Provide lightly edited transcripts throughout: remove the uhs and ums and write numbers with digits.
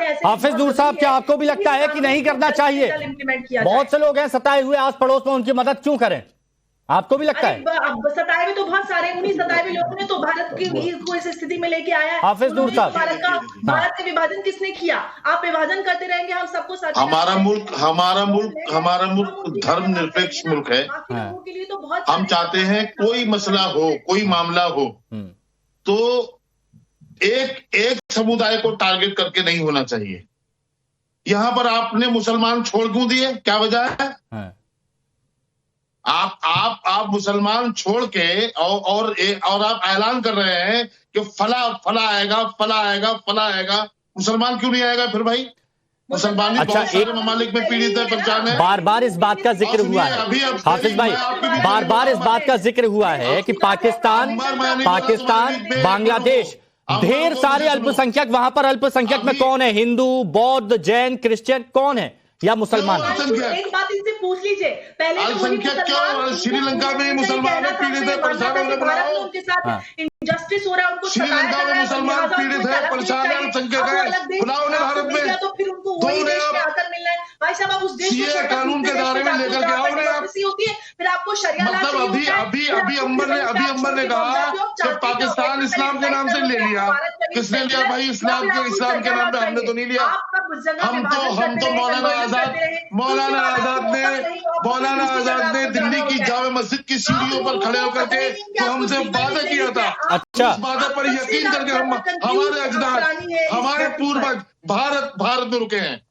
से ऐसे हाफिज नूर साहब, क्या आपको भी लगता है कि नहीं करना चाहिए? बहुत से लोग हैं सताए हुए आस पड़ोस में, उनकी मदद क्यों करें? आपको भी लगता है? अब सताए हुए तो बहुत सारे, उन्हीं सताए हुए लोगों ने तो भारत को इस स्थिति में लेके आया है। हाफिज नूर साहब, भारत का विभाजन किसने किया? आप विभाजन करते रहेंगे, हम सबको साथ। हमारा मुल्क धर्मनिरपेक्ष मुल्क है। के लिए तो बहुत, हम चाहते हैं कोई मसला हो, कोई मामला हो तो एक समुदाय को टारगेट करके नहीं होना चाहिए। यहां पर आपने मुसलमान छोड़ क्यों दिए? क्या वजह है? आप मुसलमान छोड़ के और आप ऐलान कर रहे हैं कि फला आएगा। मुसलमान क्यों नहीं आएगा फिर भाई? मुसलमान अच्छा, बहुत सारे ममालिक में पीड़ित है, परेशान है। बार बार इस बात का जिक्र हुआ है हाफिज भाई, बार बार इस बात का जिक्र हुआ है कि पाकिस्तान, बांग्लादेश, ढेर सारे अल्पसंख्यक, वहां पर अल्पसंख्यक में कौन है? हिंदू, बौद्ध, जैन, क्रिश्चियन, कौन है या मुसलमान? एक बात इनसे पूछ लीजिए, पहले अल्पसंख्यक क्यों? श्रीलंका में मुसलमान पीड़ित है, परेशान है, उनके साथ इंजस्टिस हो रहा है, उनको श्रीलंका में मुसलमान पीड़ित है, परेशान है, अल्पसंख्यक है, बुलाओ उन्हें भारत में, तो फिर उनको वही देश में आकर मिलना है। भाई साहब, आप उस देश को कानून के दायरे में लेकर के आओ उन्हें। होती है, फिर आपको शरिया मतलब अभी अंबर ने कहा कि पाकिस्तान इस्लाम के नाम से ले लिया। किसने लिया भाई? इस्लाम के नाम पे हमने तो नहीं लिया। हम तो मौलाना आजाद ने दिल्ली की जामे मस्जिद की सीढ़ियों पर खड़े होकर के तो हमसे वादा किया था। अच्छा, उस वादा पर यकीन करके हमारे अजदाद, हमारे पूर्वज भारत में रुके हैं।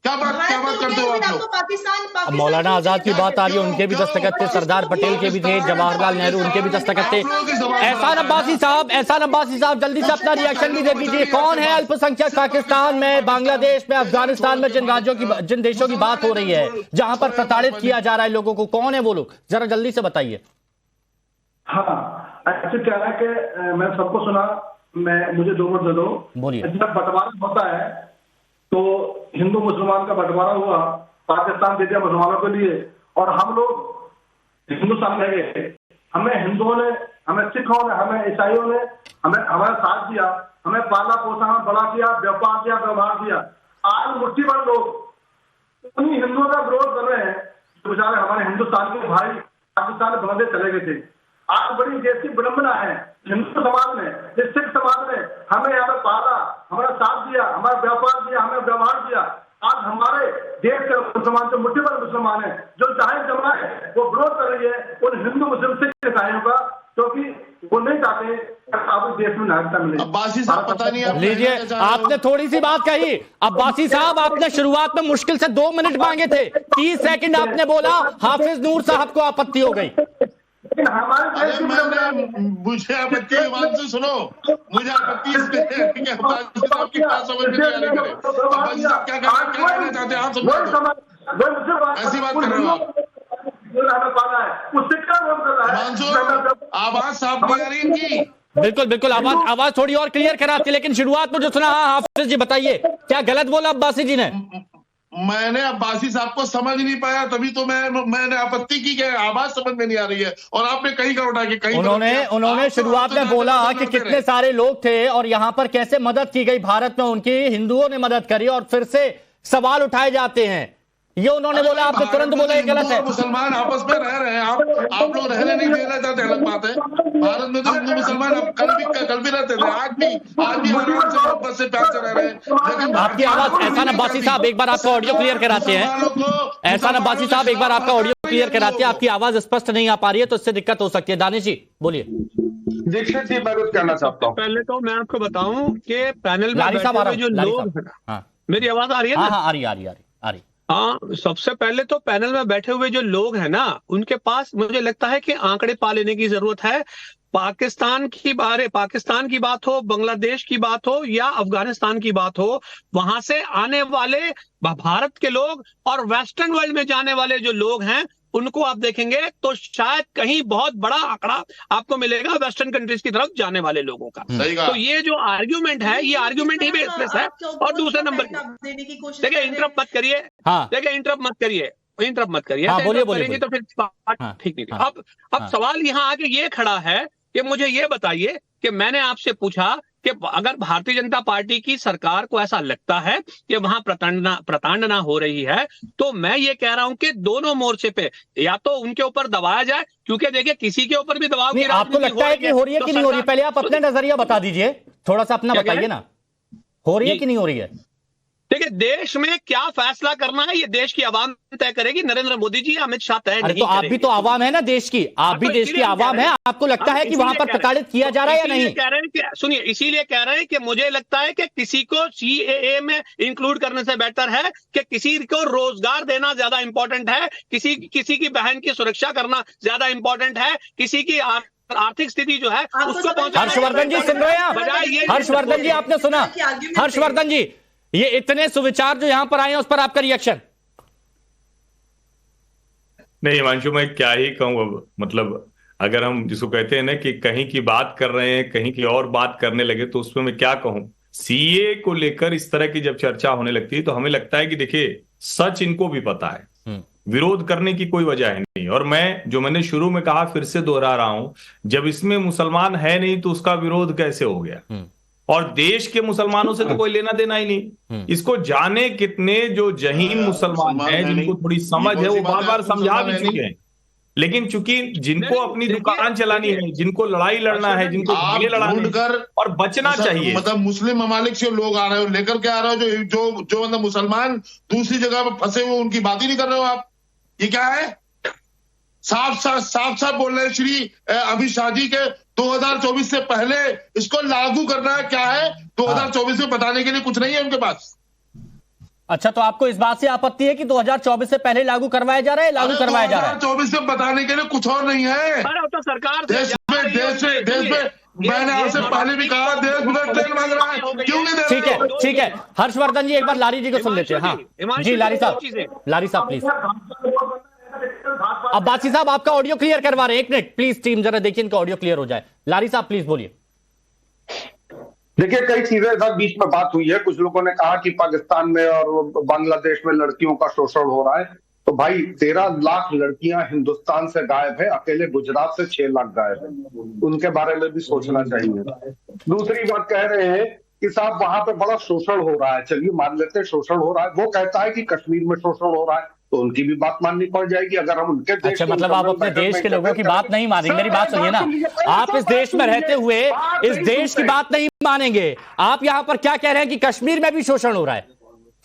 क्या बात करते हो आप लोग? मौलाना आजाद की बात आ रही है, उनके भी दस्तखत थे, सरदार पटेल के भी थे, जवाहरलाल नेहरू, उनके भी दस्तखत थे। एहसान अब्बासी साहब जल्दी से अपना रिएक्शन भी दे दीजिए। कौन है अल्पसंख्यक पाकिस्तान में, बांग्लादेश में, अफगानिस्तान में, जिन देशों की बात हो रही है जहां पर प्रताड़ित किया जा रहा है लोगों को? कौन है वो लोग? जरा जल्दी से बताइए। हाँ, ऐसे क्या है कि मैं सबको सुना, मुझे 2 मिनट दे दो। बोलिए। जब बंटवारा होता है तो हिंदू मुसलमान का बंटवारा हुआ, पाकिस्तान दे दिया मुसलमानों के लिए, और हम लोग हिंदुस्तान में गए। हमें हिंदुओं ने, हमें सिखों ने, हमें ईसाइयों ने हमारा साथ दिया, हमें पाला पोसा, हमें बड़ा किया, व्यापार किया, व्यवहार किया। आज मुट्ठी भर लोग उन्हीं हिंदुओं का विरोध कर रहे हैं जो बेचारे हमारे हिंदुस्तान के भाई पाकिस्तान में बांग्लादेश चले गए थे। आज बड़ी देश की विडंबना है हिंदू समाज में, सिख समाज ने हमें यहाँ पे पाला, हमारा साथ दिया, हमारा व्यापार किया, हमें व्यवहार किया। आज हमारे देश के मुसलमान जो मुट्ठी भर मुसलमान है, जो चाहे जमा है, वो विरोध कर रही है उन हिंदू मुस्लिम सिख ईसाइयों का, क्योंकि वो नहीं चाहते आप देश में नागरिकता मिले। अब्बासी साहब पता नहीं लीजिए, आपने थोड़ी सी बात कही। अब्बासी साहब, आपने शुरुआत में मुश्किल से 2 मिनट मांगे थे, 30 सेकंड आपने बोला, हाफिज नूर साहब को आपत्ति हो गई। मुझे आपत्ति की बात से सुनो, मुझे आपत्ति इसमें है कि आपकी बात समझ में नहीं आ रही है। क्या कहना चाहते हैं आप? समझ ऐसी बात कर रहे हो आप? मंसूर, आवाज साफ नहीं आ रही इनकी। बिल्कुल आवाज थोड़ी और क्लियर कराती, लेकिन शुरुआत में जो सुना। हाँ हाफिज जी बताइए, क्या गलत बोला अब्बासी जी ने? मैंने अब्बासी साहब को समझ नहीं पाया, तभी तो मैंने आपत्ति की कि आवाज समझ में नहीं आ रही है, और आपने कहीं का उठा के कहीं। उन्होंने शुरुआत में बोला कि कितने सारे लोग थे और यहां पर कैसे मदद की गई भारत में, उनकी हिंदुओं ने मदद करी, और फिर से सवाल उठाए जाते हैं। ये उन्होंने बोला, आपने तुरंत बोला ये गलत है। मुसलमान आपस में रह रहे हैं, आप लोग रहने नहीं देना चाहते, अलग बात है। भारत में तो हिंदू मुसलमान कल भी रहते थे, आज भी आराम से मोहब्बत से प्यार से रह रहे हैं। लेकिन आपकी आवाज, एहसान अब्बासी साहब एक बार आपका ऑडियो क्लियर कराते हैं। एहसान अब्बासी साहब एक बार आपका ऑडियो क्लियर कराते हैं, आपकी आवाज स्पष्ट नहीं आ पा रही है, तो इससे दिक्कत हो सकती है। दानिश जी बोलिए। दीक्षित जी, मैं कुछ कहना चाहता हूँ। पहले तो मैं आपको बताऊं कि पैनल में बैठे हुए जो लोग हैं, मेरी आवाज आ रही है? हाँ, आ रही है। हाँ, सबसे पहले तो पैनल में बैठे हुए जो लोग हैं ना, उनके पास मुझे लगता है कि आंकड़े पा लेने की जरूरत है। पाकिस्तान की बात हो, बांग्लादेश की बात हो या अफगानिस्तान की बात हो, वहां से आने वाले भारत के लोग और वेस्टर्न वर्ल्ड में जाने वाले जो लोग हैं, उनको आप देखेंगे तो शायद कहीं बहुत बड़ा आंकड़ा आपको मिलेगा वेस्टर्न कंट्रीज की तरफ जाने वाले लोगों का। तो ये जो आर्ग्यूमेंट है, ये आर्ग्यूमेंट ही बेसलेस है। और दूसरे नंबर देखिए, इंटरप्ट मत करिए, देखिए इंटरप्ट मत करिए। बोलिए तो फिर ठीक नहीं। अब सवाल यहाँ आके ये खड़ा है कि मुझे ये बताइए कि मैंने आपसे पूछा कि अगर भारतीय जनता पार्टी की सरकार को ऐसा लगता है कि वहां प्रताड़ना हो रही है, तो मैं ये कह रहा हूं कि दोनों मोर्चे पे या तो उनके ऊपर दबाया जाए, क्योंकि देखिए किसी के ऊपर भी दबाव की आपको लगता है कि हो रही है कि नहीं हो रही? पहले आप अपना नजरिया बता दीजिए, थोड़ा सा अपना बताइए ना, हो रही है कि नहीं हो रही है? देखिए, देश में क्या फैसला करना है ये देश की आवाम तय करेगी, नरेंद्र मोदी जी, अमित शाह तय नहीं तो आप भी तो आवाम है ना देश की, आप भी देश की आवाम है। आपको लगता है कि वहां पर प्रताड़ित किया जा रहा है या नहीं? कह रहे हैं कि सुनिए, इसीलिए कह रहे हैं कि मुझे लगता है कि किसी को सीएए में इंक्लूड करने से बेहतर है कि किसी को रोजगार देना ज्यादा इंपॉर्टेंट है, किसी की बहन की सुरक्षा करना ज्यादा इंपॉर्टेंट है, किसी की आर्थिक स्थिति जो है उसको पहुंचाना। हर्षवर्धन जी सुन रहे हैं आप? हर्षवर्धन जी आपने सुना? हर्षवर्धन जी, ये इतने सुविचार जो यहां पर आए हैं उस पर आपका रिएक्शन? नहीं हिमांशु, मैं क्या ही कहूं अब, मतलब अगर हम जिसको कहते हैं ना कि कहीं की बात कर रहे हैं, कहीं की और बात करने लगे, तो उसमें मैं क्या कहूं। सीए को लेकर इस तरह की जब चर्चा होने लगती है तो हमें लगता है कि देखिए, सच इनको भी पता है, विरोध करने की कोई वजह है नहीं। और मैंने शुरू में कहा, फिर से दोहरा रहा हूं, जब इसमें मुसलमान है नहीं तो उसका विरोध कैसे हो गया? और देश के मुसलमानों से तो कोई लेना देना ही नहीं। इसको जाने कितने जो जहीन मुसलमान हैं, जिनको थोड़ी समझ है, वो बार बार समझा भी चुके हैं। लेकिन चूंकि जिनको अपनी दुकान चलानी है, जिनको लड़ाई लड़ना है, जिनको भागे लड़ाने और बचना चाहिए, मतलब मुस्लिम ममालिक से लोग आ रहे हो, लेकर के आ रहे हो, जो मतलब मुसलमान दूसरी जगह पर फंसे हुए, उनकी बात ही नहीं कर रहे हो आप। ये क्या है? साफ बोल रहे हैं श्री अमित शाह जी के 2024 से पहले इसको लागू करना है। क्या है 2024 में बताने के लिए कुछ नहीं है उनके पास। अच्छा, तो आपको इस बात से आपत्ति है कि 2024 से पहले लागू करवाया जा रहा है? लागू करवाया जा रहा है 2024 से बताने के लिए कुछ और नहीं है। तो सरकार देश में मैंने आपसे पहले भी कहा, देश में ट्रेन मांग रहा है, क्यों नहीं दे रहे? ठीक है हर्षवर्धन जी, एक बार लारी जी को सुन लेते हैं। हाँ जी, लारी साहब प्लीज। अब्बासी साहब आपका ऑडियो क्लियर करवा रहे हैं, एक मिनट प्लीज टीम, जरा देखिए इनका ऑडियो क्लियर हो जाए। लारी साहब प्लीज बोलिए। देखिए, कई चीजें सब बीच में बात हुई है। कुछ लोगों ने कहा कि पाकिस्तान में और बांग्लादेश में लड़कियों का शोषण हो रहा है। तो भाई 13 लाख लड़कियां हिंदुस्तान से गायब है, अकेले गुजरात से 6 लाख गायब है, उनके बारे में भी सोचना चाहिए। दूसरी बात कह रहे हैं कि साहब वहां पे बड़ा शोषण हो रहा है, चलिए मान लेते हैं शोषण हो रहा है। वो कहता है कि कश्मीर में शोषण हो रहा है, तो उनकी भी बात माननी पड़ जाएगी। अगर हम उनके देश, अच्छा, मतलब आप अपने देश के लोगों की बात नहीं मानेंगे? मेरी बात सुनिए ना, आप इस देश में रहते हुए इस देश की बात नहीं मानेंगे। आप यहाँ पर क्या कह रहे हैं कि कश्मीर में भी शोषण हो रहा है?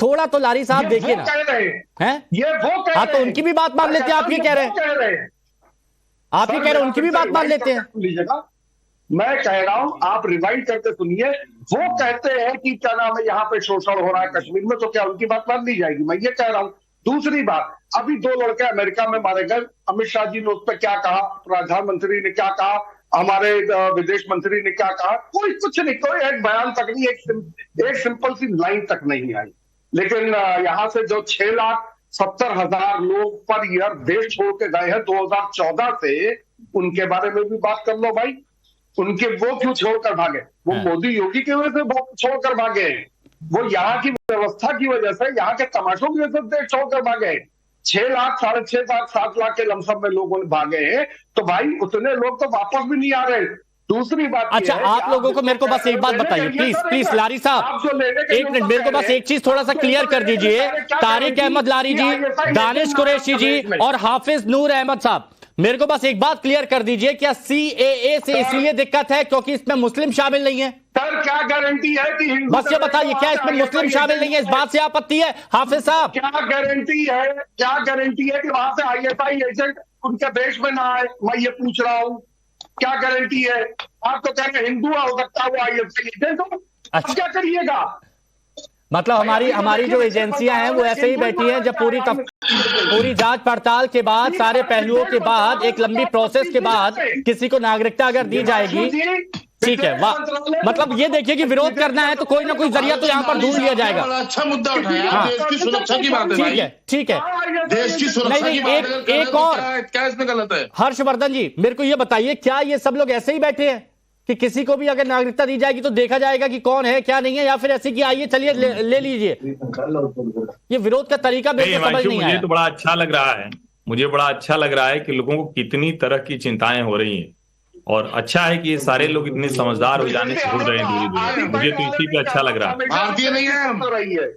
थोड़ा तो लारी साहब देखिए ना, हैं? हाँ, तो उनकी भी बात मान लेते हैं। आप ये कह रहे हैं, आप ये कह रहे हैं उनकी भी बात मान लेते हैं। मैं कह रहा हूं, आप रिवाइंड करके सुनिए। वो कहते हैं कि क्या नाम है, यहाँ पे शोषण हो रहा है कश्मीर में, तो क्या उनकी बात मान ली जाएगी? मैं ये कह रहा हूं। दूसरी बात, अभी 2 लड़के अमेरिका में मारे गए, अमित शाह जी ने उस पर क्या कहा, प्रधानमंत्री ने क्या कहा, हमारे विदेश मंत्री ने क्या कहा? कोई कुछ नहीं, कोई एक बयान तक नहीं, एक सिंपल सी लाइन तक नहीं आई। लेकिन यहां से जो 6,70,000 लोग पर ईयर देश छोड़ के गए हैं 2014 से, उनके बारे में भी बात कर लो भाई। उनके वो क्यों छोड़कर भागे? वो मोदी योगी की वजह से छोड़कर भागे, वो यहाँ की व्यवस्था की वजह से, यहाँ के तमाशों की वजह से देश छोड़कर भागे। 6 लाख, 6.5 लाख, 7 लाख के लमसम में लोगों ने भागे हैं, तो भाई उतने लोग तो वापस भी नहीं आ रहे। दूसरी बात, अच्छा, आप लोगों को मेरे को बस एक बात बताइए प्लीज लारी साहब, एक मिनट, मेरे को बस एक चीज थोड़ा सा क्लियर कर दीजिए। तारिक अहमद लारी जी, दानिश कुरैशी जी और हाफिज नूर अहमद साहब, मेरे को बस एक बात क्लियर कर दीजिए, क्या सीएए से इसलिए दिक्कत है क्योंकि इसमें मुस्लिम शामिल नहीं है? सर क्या गारंटी है कि बस ये बताइए, क्या इसमें मुस्लिम शामिल नहीं है? इस बात से आपत्ति है हाफिज साहब? क्या गारंटी है कि वहां से आईएसआई एजेंट उनके देश में ना आए? मैं ये पूछ रहा हूँ, क्या गारंटी है? आप तो कह रहे हिंदू हो सकता है वो आईएसआई एजेंट हो, अब क्या करिएगा? मतलब हमारी जो एजेंसियां हैं वो ऐसे ही बैठी हैं, जब पूरी जांच पड़ताल के बाद, सारे पहलुओं के बाद, एक लंबी प्रोसेस के बाद किसी को नागरिकता अगर दी जाएगी, ठीक है, वाह, मतलब ये देखिए कि विरोध करना है तो कोई ना कोई जरिया तो यहाँ पर ढूंढ लिया जाएगा। अच्छा मुद्दा उठाया, देश की सुरक्षा की बात है। ठीक है, देश की सुरक्षा की बात है। एक और, क्या इसमें गलत है? हर्षवर्धन जी, मेरे को ये बताइए, क्या ये सब लोग ऐसे ही बैठे हैं कि किसी को भी अगर नागरिकता दी जाएगी तो देखा जाएगा कि कौन है क्या नहीं है, या फिर ऐसे कि आइए चलिए ले लीजिए? ये विरोध का तरीका मेरे को समझ नहीं आया। मुझे तो बड़ा अच्छा लग रहा है, मुझे बड़ा अच्छा लग रहा है कि लोगों को कितनी तरह की चिंताएं हो रही हैं, और अच्छा है कि ये सारे लोग इतने समझदार हो जाने से हो रहे हैं धीरे धीरे, मुझे तो इसी पे अच्छा लग रहा है। भारतीय नहीं है।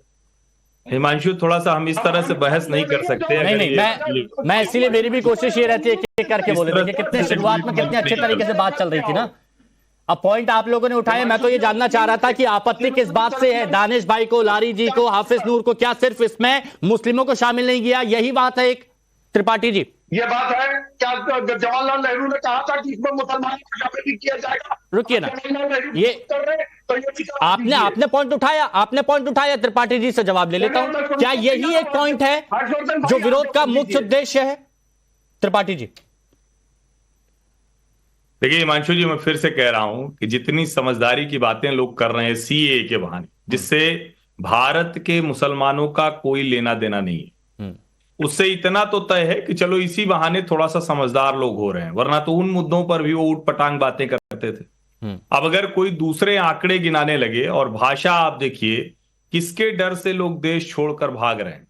हिमांशु, थोड़ा सा हम इस तरह से बहस नहीं कर सकते। नहीं, मैं इसीलिए मेरी भी कोशिश ये रहती है कि करके बोले थे कि कितने शुरुआत में कितने अच्छे तरीके से बात चल रही थी ना। अब पॉइंट आप लोगों ने उठाए, मैं तो ये जानना चाह रहा था कि आपत्ति किस बात से है, दानिश भाई को, लारी जी को, हाफिज नूर को, क्या सिर्फ इसमें मुस्लिमों को शामिल नहीं किया, यही बात है एक? त्रिपाठी जी, ये बात है क्या जवाहरलाल नेहरू ने कहा था कि इसमें मुसलमानों को शामिल नहीं किया जाएगा? रुकिए ना, ये आपने पॉइंट उठाया, त्रिपाठी जी से जवाब ले लेता हूं। क्या यही एक पॉइंट है जो विरोध का मुख्य उद्देश्य है? त्रिपाठी जी देखिए हिमांशु जी, मैं फिर से कह रहा हूं कि जितनी समझदारी की बातें लोग कर रहे हैं सीएए के बहाने, जिससे भारत के मुसलमानों का कोई लेना देना नहीं है, उससे इतना तो तय है कि चलो इसी बहाने थोड़ा सा समझदार लोग हो रहे हैं, वरना तो उन मुद्दों पर भी वो ऊट पटांग बातें करते थे। अब अगर कोई दूसरे आंकड़े गिनाने लगे, और भाषा आप देखिए किसके डर से लोग देश छोड़कर भाग रहे हैं,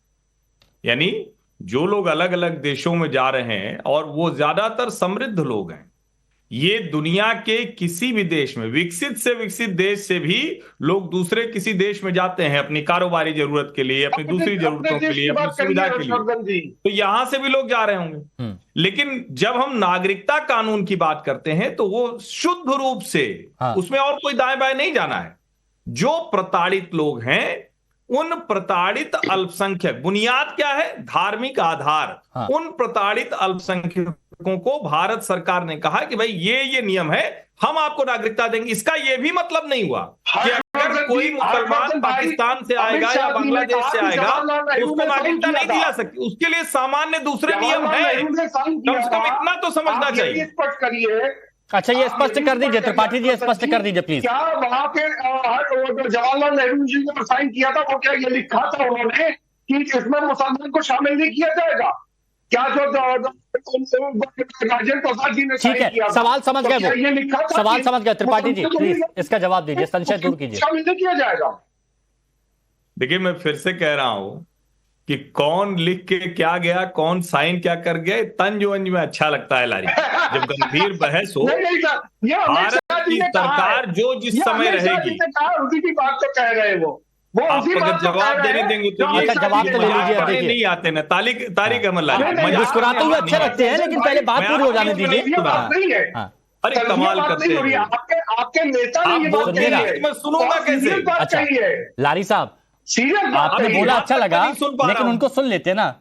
यानी जो लोग अलग अलग देशों में जा रहे हैं और वो ज्यादातर समृद्ध लोग हैं। ये दुनिया के किसी भी देश में, विकसित से विकसित देश से भी लोग दूसरे किसी देश में जाते हैं अपनी कारोबारी जरूरत के लिए, अपनी दूसरी जरूरतों के लिए, अपनी सुविधा के लिए, तो यहां से भी लोग जा रहे होंगे। लेकिन जब हम नागरिकता कानून की बात करते हैं तो वो शुद्ध रूप से उसमें और कोई दाएं बाएं नहीं जाना है। जो प्रताड़ित लोग हैं, उन प्रताड़ित अल्पसंख्यक, बुनियाद क्या है? धार्मिक आधार। उन प्रताड़ित अल्पसंख्यकों को भारत सरकार ने कहा कि भाई ये नियम है, हम आपको नागरिकता देंगे। इसका ये भी मतलब नहीं हुआ कि अगर कोई मुसलमान पाकिस्तान से आएगा या बांग्लादेश से आएगा तो उसको नागरिकता नहीं दी जा सकती। उसके लिए सामान्य दूसरे नियम है, कम से कम इतना तो समझना चाहिए। स्पष्ट करिए। अच्छा, ये स्पष्ट कर दीजिए त्रिपाठी जी, स्पष्ट कर दीजिए प्लीज। क्या वहां पे जवाहरलाल नेहरू जी ने साइन किया था, वो क्या ये लिखा था उन्होंने कि इसमें मुसलमान को शामिल नहीं किया जाएगा? क्या जो राजेंद्र प्रसाद जी ने साइन किया? सवाल समझ गए, ये लिखा था, सवाल समझ गए। त्रिपाठी जी प्लीज इसका जवाब दीजिए, संशय दूर कीजिए। शामिल नहीं किया जाएगा। देखिए, मैं फिर से कह रहा हूं कि कौन लिख के क्या गया, कौन साइन क्या कर गया, तंज वंज में अच्छा लगता है लारी। जब गंभीर बहस हो, भारत की सरकार जो जिस समय रहेगी, उसी की बात तो कह रहे हैं वो आप अगर जवाब देने देंगे तो जवाब तो ले लीजिए। नहीं आते ना तारिक अहमद लारी, मुस्कुराते हुए अच्छे लगते हैं, लेकिन पहले बात पूरी हो जाने दीजिए। अरे कमाल करते हैं आपके नेता ने ये बात कही है, मैं सुनूंगा कैसे? अच्छा लारी साहब, आपने बोला अच्छा लगा, लेकिन उनको सुन लेते ना।